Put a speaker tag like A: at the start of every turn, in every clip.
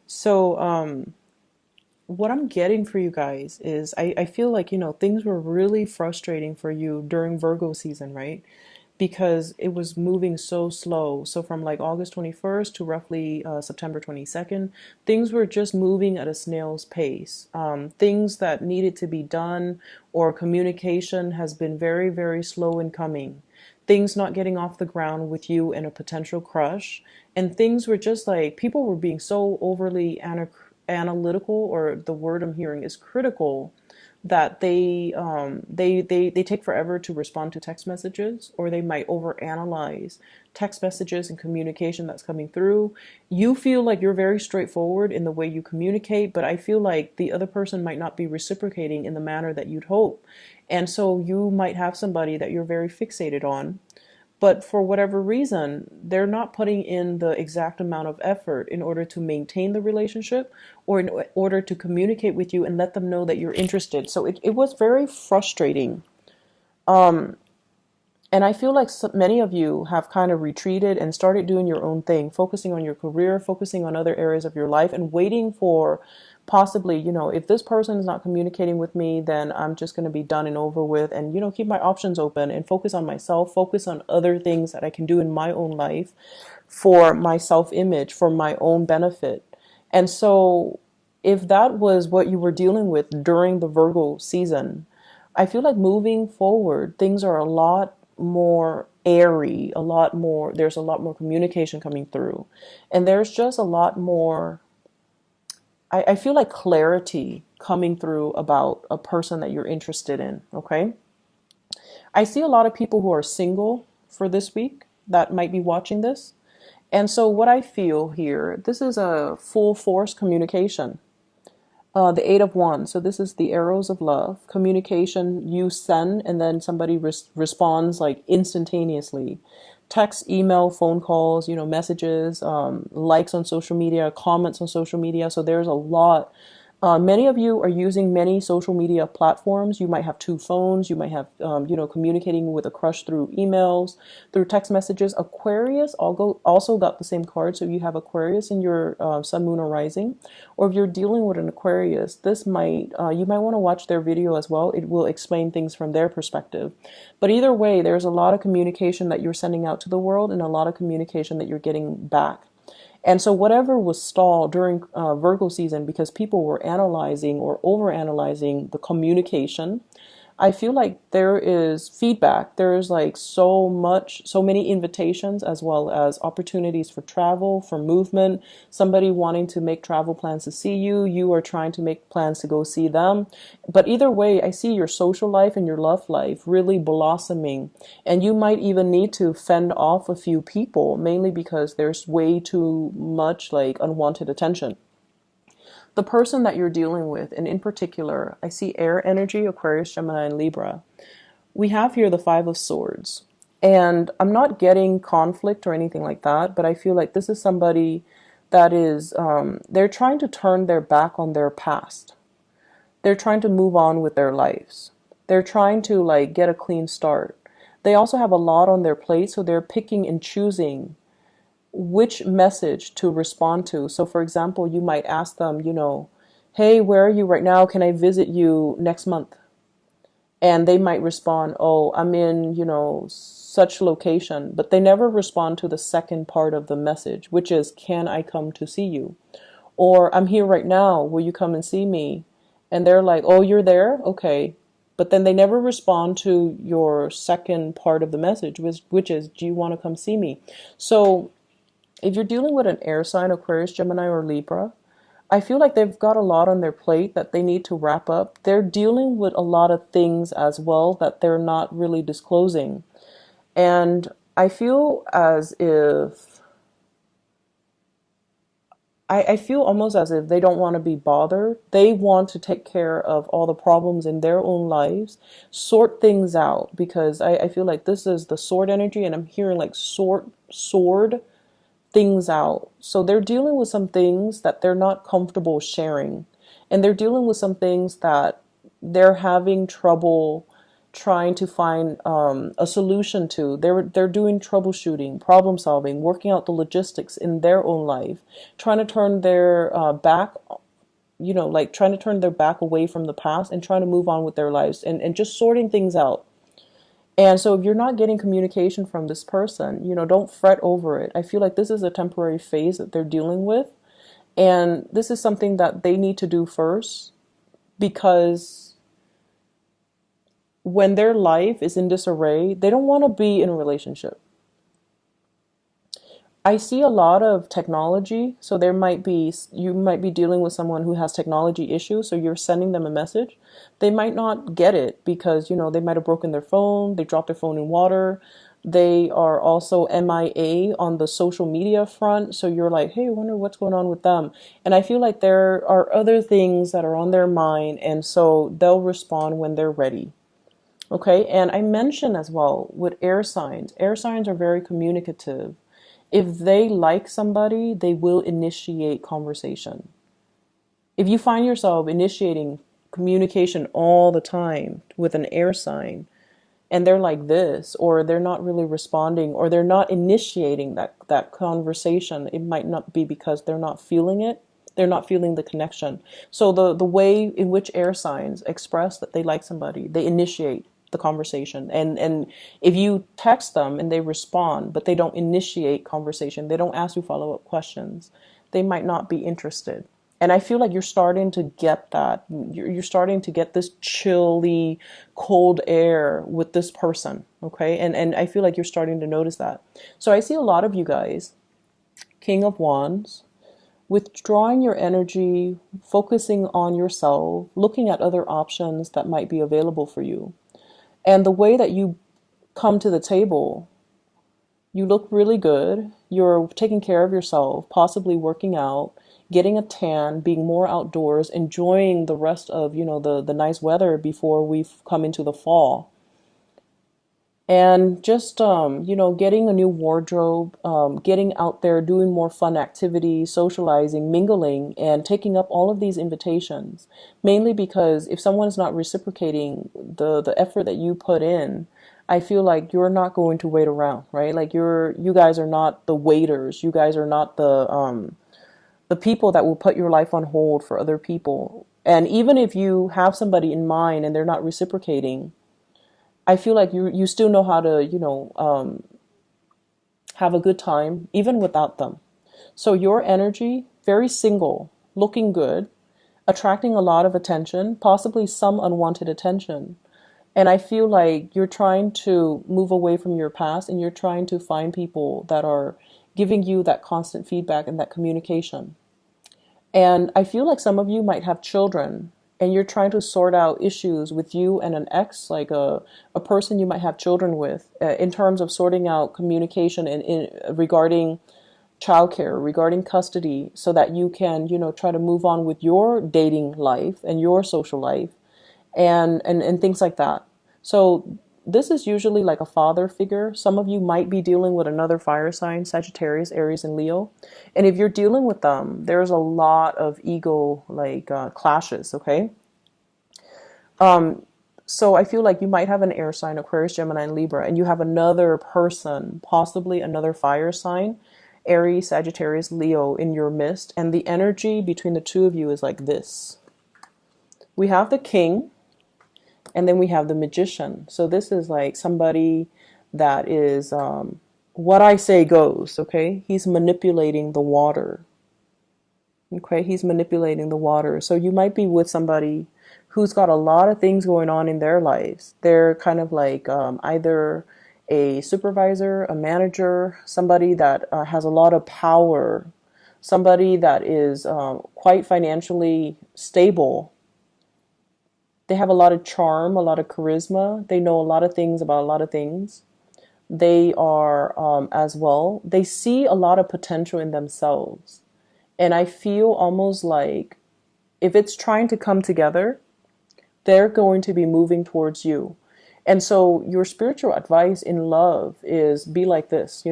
A: So, what I'm getting for you guys is I feel like, things were really frustrating for you during Virgo season, right? Because it was moving so slow. So from like August 21st to roughly September 22nd, things were just moving at a snail's pace. Things that needed to be done or communication has been very, very slow in coming. Things not getting off the ground with you and a potential crush. And things were just like people were being so overly analytical, or the word I'm hearing is critical, that they take forever to respond to text messages, or they might overanalyze text messages and communication that's coming through. You feel like you're very straightforward in the way you communicate, but I feel like the other person might not be reciprocating in the manner that you'd hope. And so you might have somebody that you're very fixated on, but for whatever reason, they're not putting in the exact amount of effort in order to maintain the relationship, or in order to communicate with you and let them know that you're interested. So it was very frustrating. And I feel like many of you have kind of retreated and started doing your own thing, focusing on your career, focusing on other areas of your life, and waiting for possibly, if this person is not communicating with me, then I'm just going to be done and over with, and, keep my options open and focus on myself, focus on other things that I can do in my own life for my self image, for my own benefit. And so, if that was what you were dealing with during the Virgo season, I feel like moving forward, things are a lot more airy, there's a lot more communication coming through. And there's just a lot more, I feel like clarity coming through about a person that you're interested in, okay? I see a lot of people who are single for this week that might be watching this. And so what I feel here, this is a full force communication. The Eight of Wands. So this is the arrows of love. Communication, you send, and then somebody responds like instantaneously. Text, email, phone calls, messages, likes on social media, comments on social media. So there's a lot. Many of you are using many social media platforms. You might have two phones. You might have, communicating with a crush through emails, through text messages. Aquarius also got the same card. So if you have Aquarius in your sun, moon, or rising, or if you're dealing with an Aquarius, you might want to watch their video as well. It will explain things from their perspective. But either way, there's a lot of communication that you're sending out to the world, and a lot of communication that you're getting back. And so whatever was stalled during Virgo season because people were analyzing or overanalyzing the communication, I feel like there is feedback. There is like so many invitations, as well as opportunities for travel, for movement, somebody wanting to make travel plans to see you, you are trying to make plans to go see them. But either way, I see your social life and your love life really blossoming. And you might even need to fend off a few people, mainly because there's way too much like unwanted attention. The person that you're dealing with, and in particular, I see air energy, Aquarius, Gemini, and Libra. We have here the Five of Swords. And I'm not getting conflict or anything like that, but I feel like this is somebody that is, they're trying to turn their back on their past. They're trying to move on with their lives. They're trying to like get a clean start. They also have a lot on their plate, so they're picking and choosing which message to respond to. So, for example, you might ask them, hey, where are you right now? Can I visit you next month? And they might respond, oh, I'm in, such location. But they never respond to the second part of the message, which is, can I come to see you? Or I'm here right now. Will you come and see me? And they're like, oh, you're there? Okay. But then they never respond to your second part of the message, which is, do you want to come see me? So if you're dealing with an air sign, Aquarius, Gemini, or Libra, I feel like they've got a lot on their plate that they need to wrap up. They're dealing with a lot of things as well that they're not really disclosing. And I feel as if, I feel almost as if they don't want to be bothered. They want to take care of all the problems in their own lives, sort things out, because I feel like this is the sword energy, and I'm hearing like sword things out. So they're dealing with some things that they're not comfortable sharing. And they're dealing with some things that they're having trying to find a solution to. They're doing troubleshooting, problem solving, working out the logistics in their own life, trying to turn their back, like trying to turn their back away from the past and trying to move on with their lives, and just sorting things out. And so if you're not getting communication from this person, don't fret over it. I feel like this is a temporary phase that they're dealing with. And this is something that they need to do first, because when their life is in disarray, they don't want to be in a relationship. I see a lot of technology. So you might be dealing with someone who has technology issues. So you're sending them a message. They might not get it because, they might have broken their phone. They dropped their phone in water. They are also MIA on the social media front. So you're like, hey, I wonder what's going on with them. And I feel like there are other things that are on their mind. And so they'll respond when they're ready. Okay. And I mentioned as well with air signs are very communicative. If they like somebody, they will initiate conversation. If you find yourself initiating communication all the time with an air sign, and they're like this, or they're not really responding, or they're not initiating that conversation, it might not be because they're not feeling it. They're not feeling the connection. So the way in which air signs express that they like somebody, they initiate the conversation. And if you text them and they respond, but they don't initiate conversation, they don't ask you follow-up questions, they might not be interested. And I feel like you're starting to get that. You're starting to get this chilly, cold air with this person, okay? And I feel like you're starting to notice that. So I see a lot of you guys, King of Wands, withdrawing your energy, focusing on yourself, looking at other options that might be available for you. And the way that you come to the table, you look really good. You're taking care of yourself, possibly working out, getting a tan, being more outdoors, enjoying the rest of, the nice weather before we've come into the fall. And just, getting a new wardrobe, getting out there, doing more fun activities, socializing, mingling, and taking up all of these invitations. Mainly because if someone is not reciprocating the effort that you put in, I feel like you're not going to wait around, right? Like you guys are not the waiters. You guys are not the people that will put your life on hold for other people. And even if you have somebody in mind and they're not reciprocating, I feel like you still know how to, have a good time even without them. So your energy, very single, looking good, attracting a lot of attention, possibly some unwanted attention. And I feel like you're trying to move away from your past and you're trying to find people that are giving you that constant feedback and that communication. And I feel like some of you might have children and you're trying to sort out issues with you and an ex, like a person you might have children with, in terms of sorting out communication regarding childcare, regarding custody, so that you can, try to move on with your dating life and your social life and things like that. So this is usually like a father figure. Some of you might be dealing with another fire sign, Sagittarius, Aries, and Leo. And if you're dealing with them, there's a lot of ego clashes, okay? So I feel like you might have an air sign, Aquarius, Gemini, and Libra, and you have another person, possibly another fire sign, Aries, Sagittarius, Leo in your midst. And the energy between the two of you is like this. We have the King, and then we have the Magician. So this is like somebody that is, what I say goes, okay? He's manipulating the water. Okay, he's manipulating the water. So you might be with somebody who's got a lot of things going on in their lives. They're kind of like either a supervisor, a manager, somebody that has a lot of power, somebody that is quite financially stable. They have a lot of charm, a lot of charisma. They know a lot of things about a lot of things. They are, as well, they see a lot of potential in themselves. And I feel almost like if it's trying to come together, they're going to be moving towards you. And so your spiritual advice in love is be like this,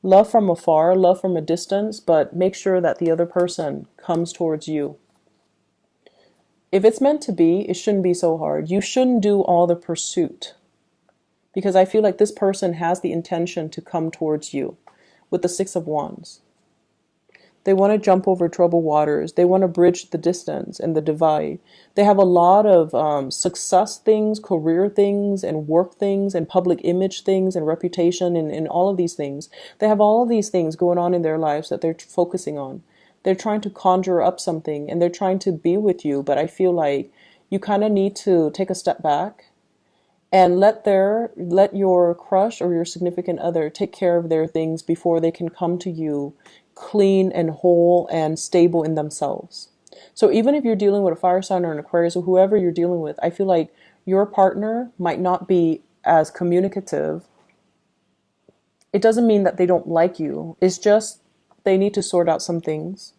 A: love from afar, love from a distance, but make sure that the other person comes towards you. If it's meant to be, it shouldn't be so hard. You shouldn't do all the pursuit, because I feel like this person has the intention to come towards you with the Six of Wands. They want to jump over troubled waters. They want to bridge the distance and the divide. They have a lot of success things, career things, and work things, and public image things, and reputation, and all of these things. They have all of these things going on in their lives that they're focusing on. They're trying to conjure up something, and they're trying to be with you. But I feel like you kind of need to take a step back and let your crush or your significant other take care of their things before they can come to you clean and whole and stable in themselves. So even if you're dealing with a fire sign or an Aquarius or whoever you're dealing with, I feel like your partner might not be as communicative. It doesn't mean that they don't like you. It's just they need to sort out some things.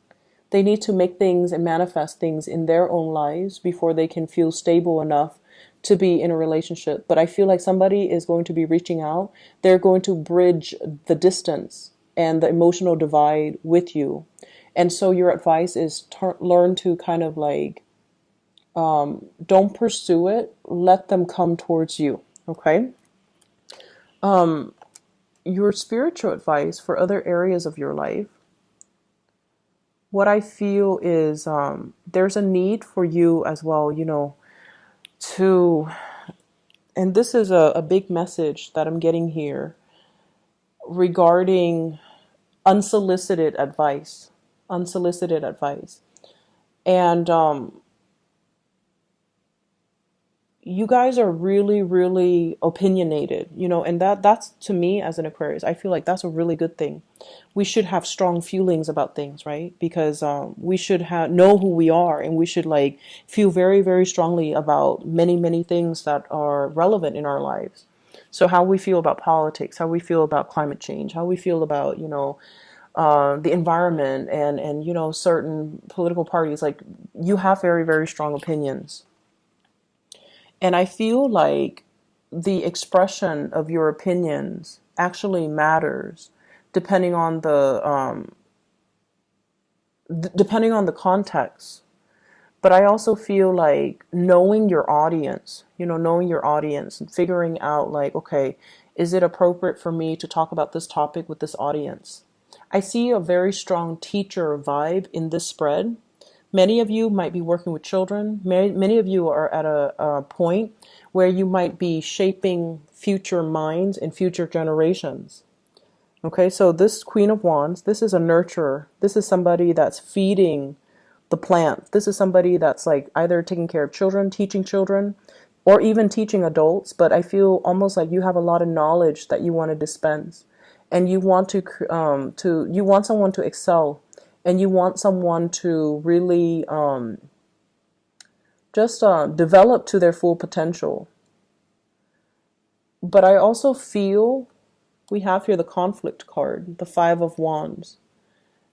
A: They need to make things and manifest things in their own lives before they can feel stable enough to be in a relationship. But I feel like somebody is going to be reaching out. They're going to bridge the distance and the emotional divide with you. And so your advice is learn to kind of like, don't pursue it. Let them come towards you. Okay. Your spiritual advice for other areas of your life. What I feel is there's a need for you as well, to, and this is a big message that I'm getting here regarding unsolicited advice. Unsolicited advice. And you guys are really, really opinionated, and that's to me as an Aquarius, I feel like that's a really good thing. We should have strong feelings about things, right? Because we should know who we are, and we should like feel very, very strongly about many, many things that are relevant in our lives. So how we feel about politics, how we feel about climate change, how we feel about, the environment and certain political parties, like you have very, very strong opinions. And I feel like the expression of your opinions actually matters depending on the context. But I also feel like knowing your audience, and figuring out like, okay, is it appropriate for me to talk about this topic with this audience? I see a very strong teacher vibe in this spread. Many of you might be working with children. Many of you are at a point where you might be shaping future minds and future generations. Okay, so this Queen of Wands, this is a nurturer. This is somebody that's feeding the plant. This is somebody that's like either taking care of children, teaching children, or even teaching adults. But I feel almost like you have a lot of knowledge that you want to dispense, and you want you want someone to excel, and you want someone to really just develop to their full potential. But I also feel we have here the conflict card, the Five of Wands.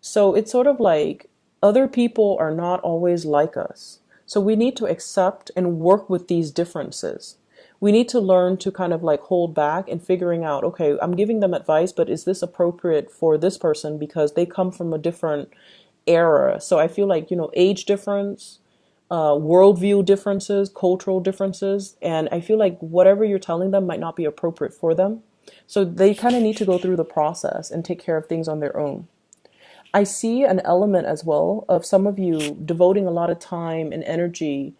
A: So it's sort of like other people are not always like us. So we need to accept and work with these differences. We need to learn to kind of like hold back and figuring out, okay, I'm giving them advice, but is this appropriate for this person because they come from a different era? So I feel like, age difference, worldview differences, cultural differences, and I feel like whatever you're telling them might not be appropriate for them. So they kind of need to go through the process and take care of things on their own. I see an element as well of some of you devoting a lot of time and energy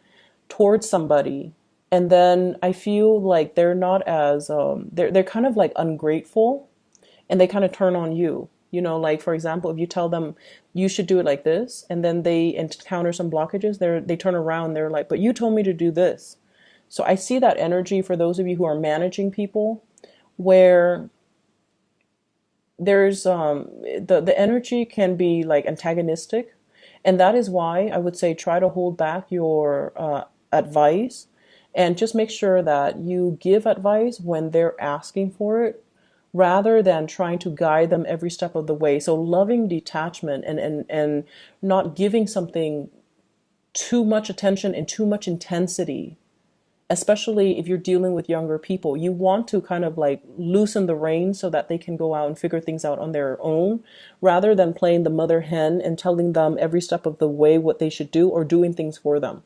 A: towards somebody, and then I feel like they're not as they're kind of like ungrateful, and they kind of turn on you. Like for example, if you tell them you should do it like this, and then they encounter some blockages, they turn around, they're like, but you told me to do this. So I see that energy for those of you who are managing people, where there's the energy can be like antagonistic, and that is why I would say try to hold back your advice, and just make sure that you give advice when they're asking for it, rather than trying to guide them every step of the way. So loving detachment and not giving something too much attention and too much intensity, especially if you're dealing with younger people. You want to kind of like loosen the reins so that they can go out and figure things out on their own, rather than playing the mother hen and telling them every step of the way what they should do or doing things for them.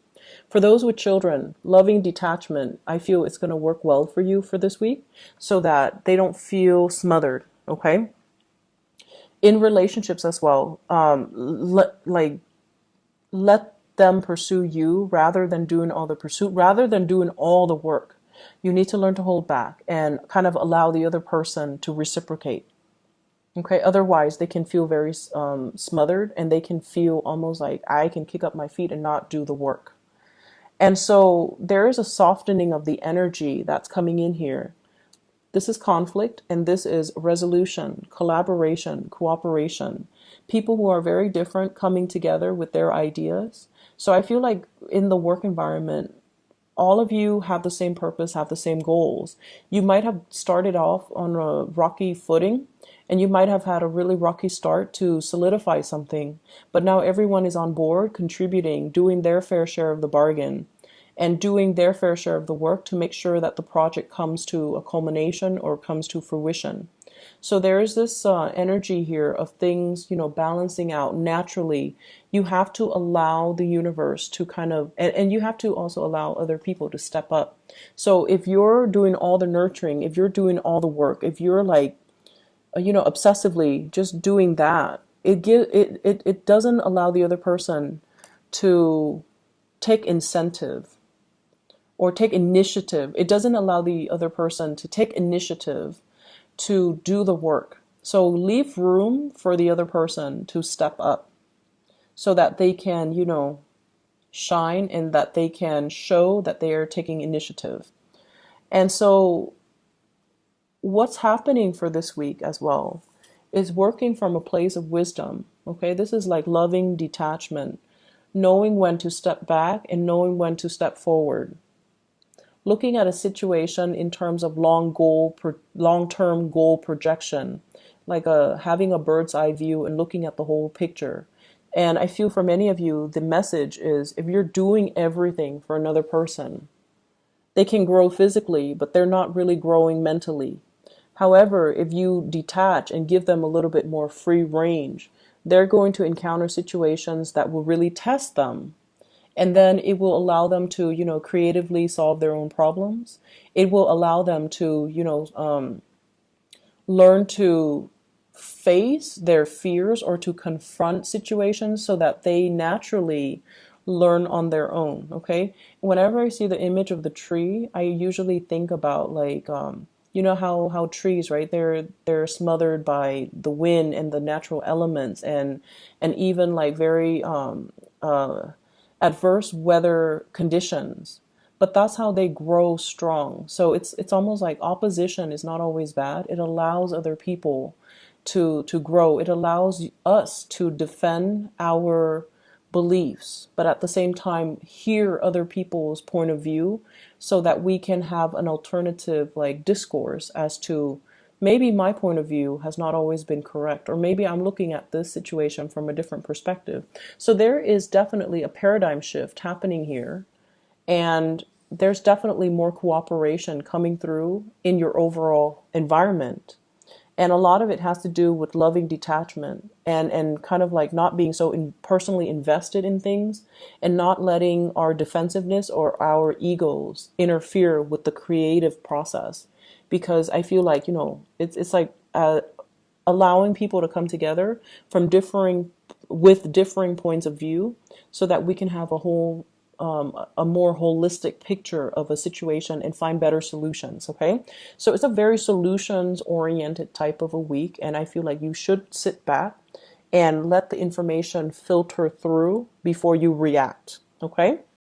A: For those with children, loving detachment, I feel it's going to work well for you for this week so that they don't feel smothered, okay? In relationships as well, let them pursue you rather than doing all the pursuit, rather than doing all the work. You need to learn to hold back and kind of allow the other person to reciprocate. Okay, otherwise they can feel very smothered, and they can feel almost like I can kick up my feet and not do the work. And so there is a softening of the energy that's coming in here. This is conflict, and this is resolution, collaboration, cooperation. People who are very different coming together with their ideas. So I feel like in the work environment, all of you have the same purpose, have the same goals. You might have started off on a rocky footing, and you might have had a really rocky start to solidify something, but now everyone is on board, contributing, doing their fair share of the bargain, and doing their fair share of the work to make sure that the project comes to a culmination or comes to fruition. So there is this energy here of things, balancing out naturally. You have to allow the universe to kind of, and you have to also allow other people to step up. So if you're doing all the nurturing, if you're doing all the work, if you're like, obsessively just doing that, it doesn't allow the other person to take incentive or take initiative. It doesn't allow the other person to take initiative to do the work. So leave room for the other person to step up so that they can, shine, and that they can show that they are taking initiative. And so what's happening for this week as well is working from a place of wisdom. Okay, this is like loving detachment, knowing when to step back and knowing when to step forward. Looking at a situation in terms of long-term goal projection, like having a bird's eye view and looking at the whole picture. And I feel for many of you, the message is if you're doing everything for another person, they can grow physically, but they're not really growing mentally. However, if you detach and give them a little bit more free range, they're going to encounter situations that will really test them. And then it will allow them to, creatively solve their own problems. It will allow them to, learn to face their fears or to confront situations so that they naturally learn on their own. Okay. Whenever I see the image of the tree, I usually think about like, how trees, right? They're smothered by the wind and the natural elements, and even like very adverse weather conditions. But that's how they grow strong. So it's almost like opposition is not always bad. It allows other people to grow. It allows us to defend our beliefs, but at the same time hear other people's point of view so that we can have an alternative like discourse as to maybe my point of view has not always been correct, or maybe I'm looking at this situation from a different perspective. So there is definitely a paradigm shift happening here, and there's definitely more cooperation coming through in your overall environment. And a lot of it has to do with loving detachment and kind of like not being so personally invested in things, and not letting our defensiveness or our egos interfere with the creative process. Because I feel like, it's like allowing people to come together from differing points of view so that we can have a more holistic picture of a situation and find better solutions. Okay. So it's a very solutions oriented type of a week. And I feel like you should sit back and let the information filter through before you react. Okay.